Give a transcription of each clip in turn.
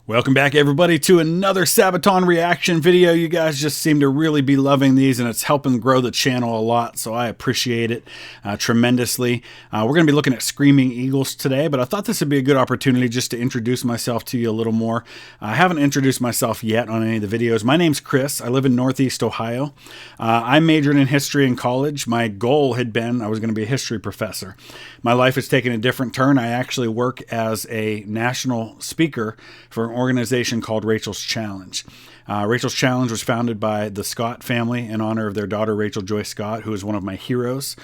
Welcome back, everybody, to another Sabaton reaction video. You guys just seem to really be loving these, and it's helping grow the channel a lot, so I appreciate it tremendously. We're going to be looking at Screaming Eagles today, but I thought this would be a good opportunity just to introduce myself to you a little more. I haven't introduced myself yet on any of the videos. My name's Chris. I live in Northeast Ohio. I majored in history in college. My goal had been I was going to be a history professor. My life has taken a different turn. I actually work as a national speaker for an organization called Rachel's Challenge. Rachel's Challenge was founded by the Scott family in honor of their daughter, Rachel Joy Scott, who is one of my heroes,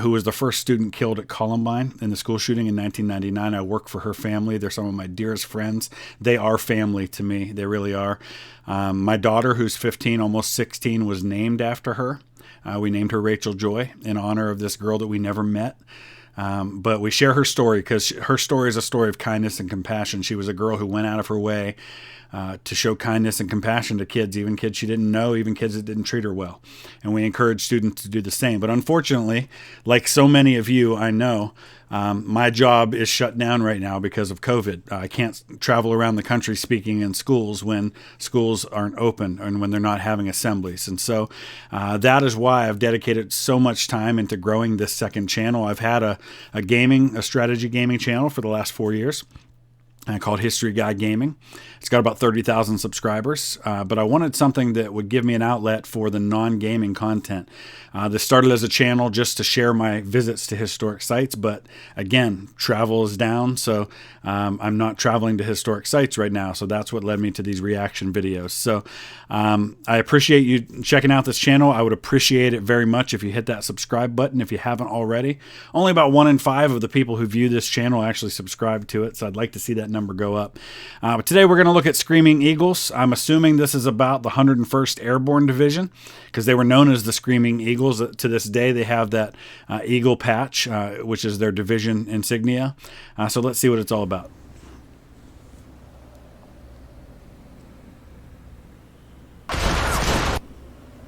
who was the first student killed at Columbine in the school shooting in 1999. I work for her family. They're some of my dearest friends. They are family to me. They really are. My daughter, who's 15, almost 16, was named after her. We named her Rachel Joy in honor of this girl that we never met. But we share her story because her story is a story of kindness and compassion. She was a girl who went out of her way to show kindness and compassion to kids, even kids she didn't know, even kids that didn't treat her well. And we encourage students to do the same. But unfortunately, like so many of you I know, my job is shut down right now because of COVID. I can't travel around the country speaking in schools when schools aren't open and when they're not having assemblies. And so that is why I've dedicated so much time into growing this second channel. I've had a strategy gaming channel for the last 4 years. Called History Guy Gaming. It's got about 30,000 subscribers, but I wanted something that would give me an outlet for the non-gaming content. This started as a channel just to share my visits to historic sites, but again, travel is down, so I'm not traveling to historic sites right now, so that's what led me to these reaction videos. So I appreciate you checking out this channel. I would appreciate it very much if you hit that subscribe button if you haven't already. Only about 1 in 5 of the people who view this channel actually subscribe to it, so I'd like to see that number go up. But today we're going to look at Screaming Eagles. I'm assuming this is about the 101st Airborne Division because they were known as the Screaming Eagles. To this day, they have that eagle patch, which is their division insignia. So let's see what it's all about.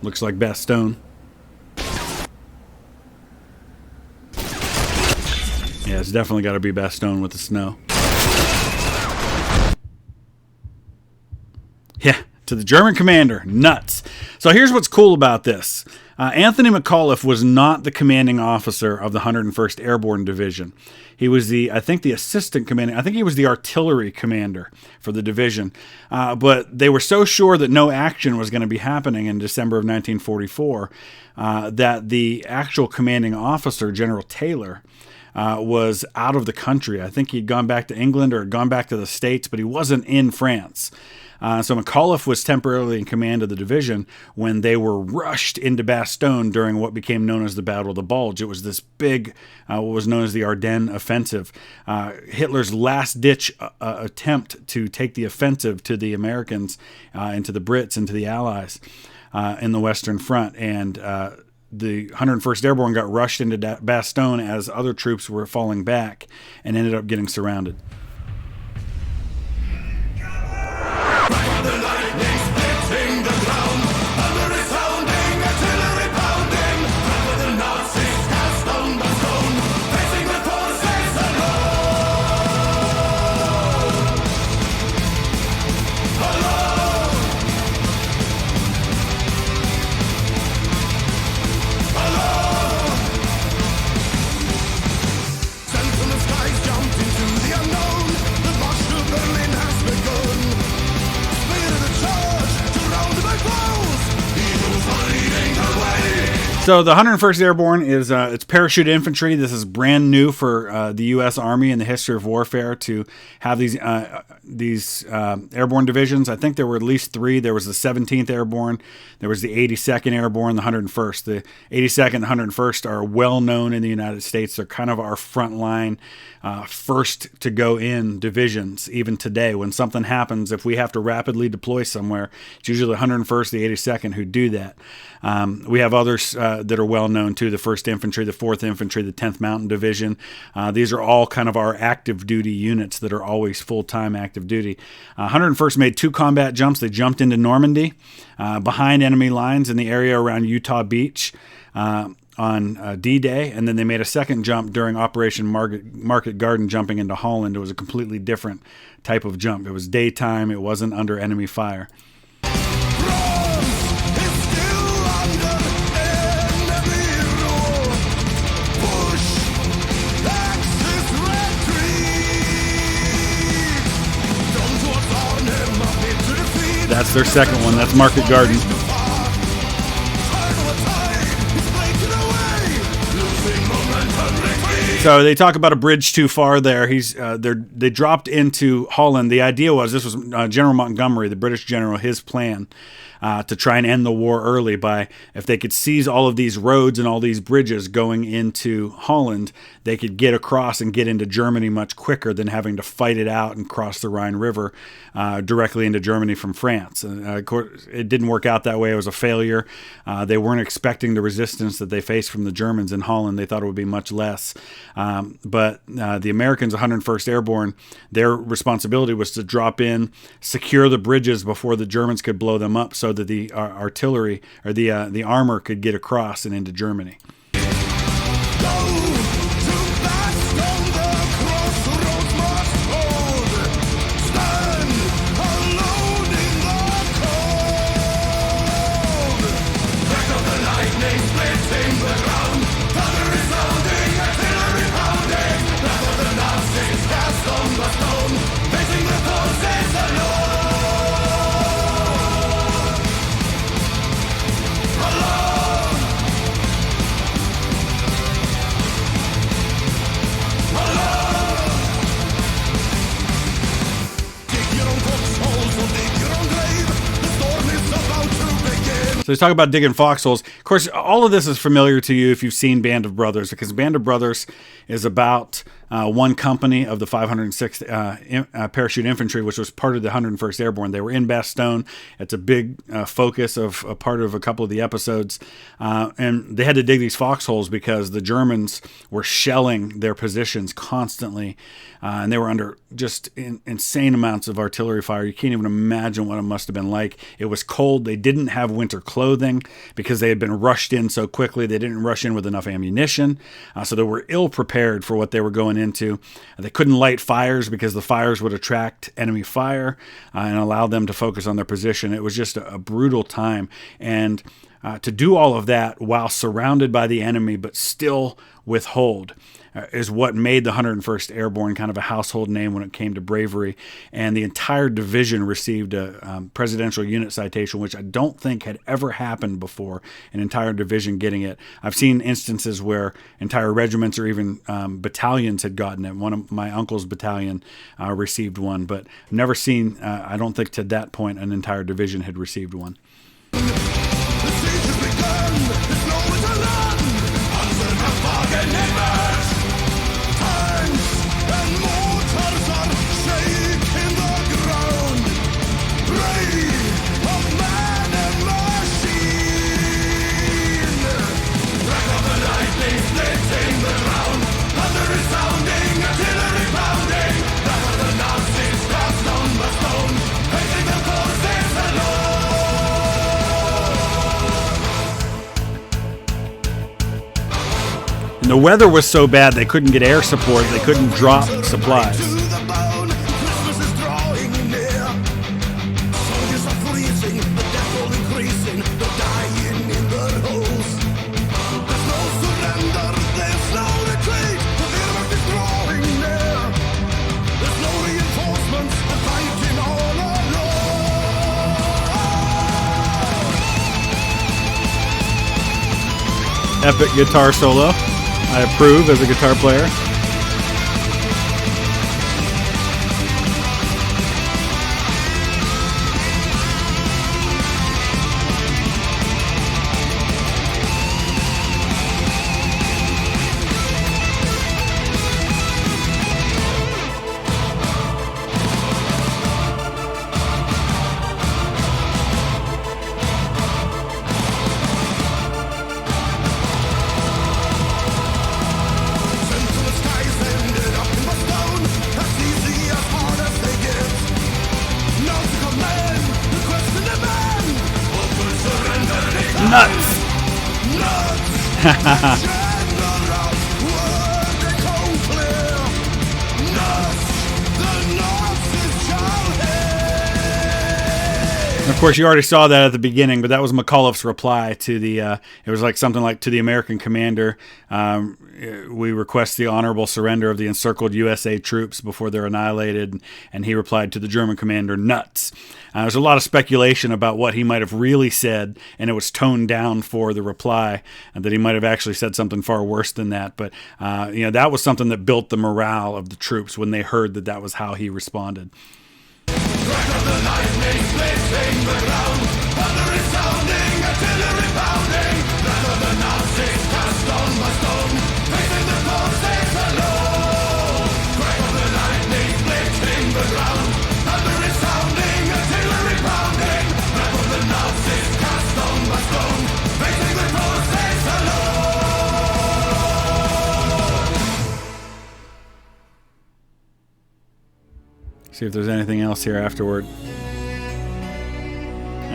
Looks like Bastogne. Yeah, it's definitely got to be Bastogne with the snow. Yeah, to the German commander. Nuts. So here's what's cool about this. Anthony McAuliffe was not the commanding officer of the 101st Airborne Division. He was the assistant commanding. I think he was the artillery commander for the division. But they were so sure that no action was going to be happening in December of 1944 that the actual commanding officer, General Taylor, was out of the country. I think he'd gone back to England or gone back to the States, but he wasn't in France. So McAuliffe was temporarily in command of the division when they were rushed into Bastogne during what became known as the Battle of the Bulge. It was this big, what was known as the Ardennes Offensive. Hitler's last-ditch attempt to take the offensive to the Americans and to the Brits and to the Allies in the Western Front. And the 101st Airborne got rushed into Bastogne as other troops were falling back and ended up getting surrounded. So the 101st Airborne is it's parachute infantry. This is brand new for the U.S. Army in the history of warfare to have these airborne divisions. I think there were at least 3. There was the 17th Airborne, there was the 82nd Airborne, the 101st. The 82nd and 101st are well known in the United States. They're kind of our frontline, first to go in divisions. Even today, when something happens, if we have to rapidly deploy somewhere, it's usually the 101st, the 82nd who do that. We have others that are well known too, the 1st Infantry, the 4th Infantry, the 10th Mountain Division. These are all kind of our active duty units that are always full-time active duty. 101st made 2 combat jumps. They jumped into Normandy behind enemy lines in the area around Utah Beach. on D-Day, and then they made a second jump during Operation Market Garden, jumping into Holland. It was a completely different type of jump. It was daytime. It wasn't under enemy fire. That's their second one. That's Market Garden. So they talk about a bridge too far there. They dropped into Holland. The idea was, this was General Montgomery, the British general, his plan to try and end the war early by, if they could seize all of these roads and all these bridges going into Holland, they could get across and get into Germany much quicker than having to fight it out and cross the Rhine River directly into Germany from France. Of course, it didn't work out that way. It was a failure. They weren't expecting the resistance that they faced from the Germans in Holland. They thought it would be much less. But the Americans, 101st Airborne, their responsibility was to drop in, secure the bridges before the Germans could blow them up, so that the artillery or the armor could get across and into Germany. So let's talk about digging foxholes. Of course, all of this is familiar to you if you've seen Band of Brothers, because Band of Brothers is about one company of the 506th Parachute Infantry, which was part of the 101st Airborne. They were in Bastogne. It's a big focus of a part of a couple of the episodes. And they had to dig these foxholes because the Germans were shelling their positions constantly. And they were under just insane amounts of artillery fire. You can't even imagine what it must have been like. It was cold. They didn't have winter clothing because they had been rushed in so quickly. They didn't rush in with enough ammunition. So they were ill prepared for what they were going into. They couldn't light fires because the fires would attract enemy fire and allow them to focus on their position. It was just a brutal time. And to do all of that while surrounded by the enemy but still withhold is what made the 101st Airborne kind of a household name when it came to bravery. And the entire division received a presidential unit citation, which I don't think had ever happened before, an entire division getting it. I've seen instances where entire regiments or even battalions had gotten it. One of my uncle's battalion received one, but never seen, I don't think to that point, an entire division had received one. And the weather was so bad they couldn't get air support, they couldn't drop supplies. Epic guitar solo. I approve as a guitar player. Of course, you already saw that at the beginning, but that was McAuliffe's reply to the, it was like something like, to the American commander, we request the honorable surrender of the encircled USA troops before they're annihilated. And he replied to the German commander, nuts. There's a lot of speculation about what he might have really said, and it was toned down for the reply, and that he might have actually said something far worse than that. But, that was something that built the morale of the troops when they heard that that was how he responded. Crack of the lightning splitting the ground, thunder is sounding, artillery pounding, wrath of the Nazis cast stone by stone, facing the forces alone. Crack of the lightning splitting the ground, thunder is sounding, artillery pounding, wrath of the Nazis cast stone by stone, facing the forces alone. See if there's anything else here afterward.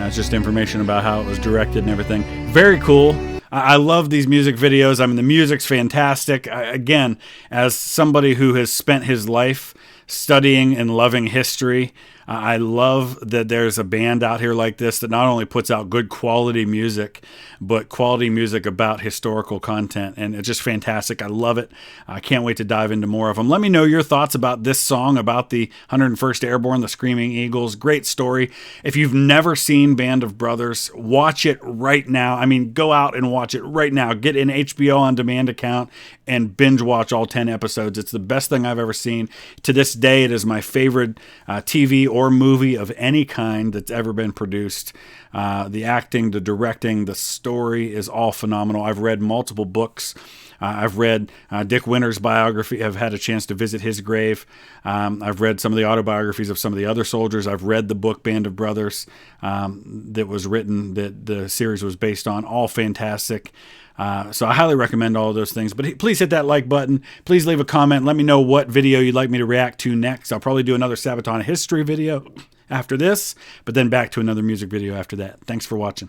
It's just information about how it was directed and everything. Very cool. I love these music videos. I mean, the music's fantastic. Again, as somebody who has spent his life studying and loving history, I love that there's a band out here like this that not only puts out good quality music, but quality music about historical content. And it's just fantastic. I love it. I can't wait to dive into more of them. Let me know your thoughts about this song, about the 101st Airborne, the Screaming Eagles. Great story. If you've never seen Band of Brothers, watch it right now. I mean, go out and watch it right now. Get an HBO On Demand account and binge watch all 10 episodes. It's the best thing I've ever seen. To this day, it is my favorite TV or movie of any kind that's ever been produced. The acting, the directing, the story is all phenomenal. I've read multiple books. I've read Dick Winter's biography. I've had a chance to visit his grave. I've read some of the autobiographies of some of the other soldiers. I've read the book Band of Brothers that was written, that the series was based on. All fantastic. So I highly recommend all of those things. But please hit that like button. Please leave a comment. Let me know what video you'd like me to react to next. I'll probably do another Sabaton history video after this, but then back to another music video after that. Thanks for watching.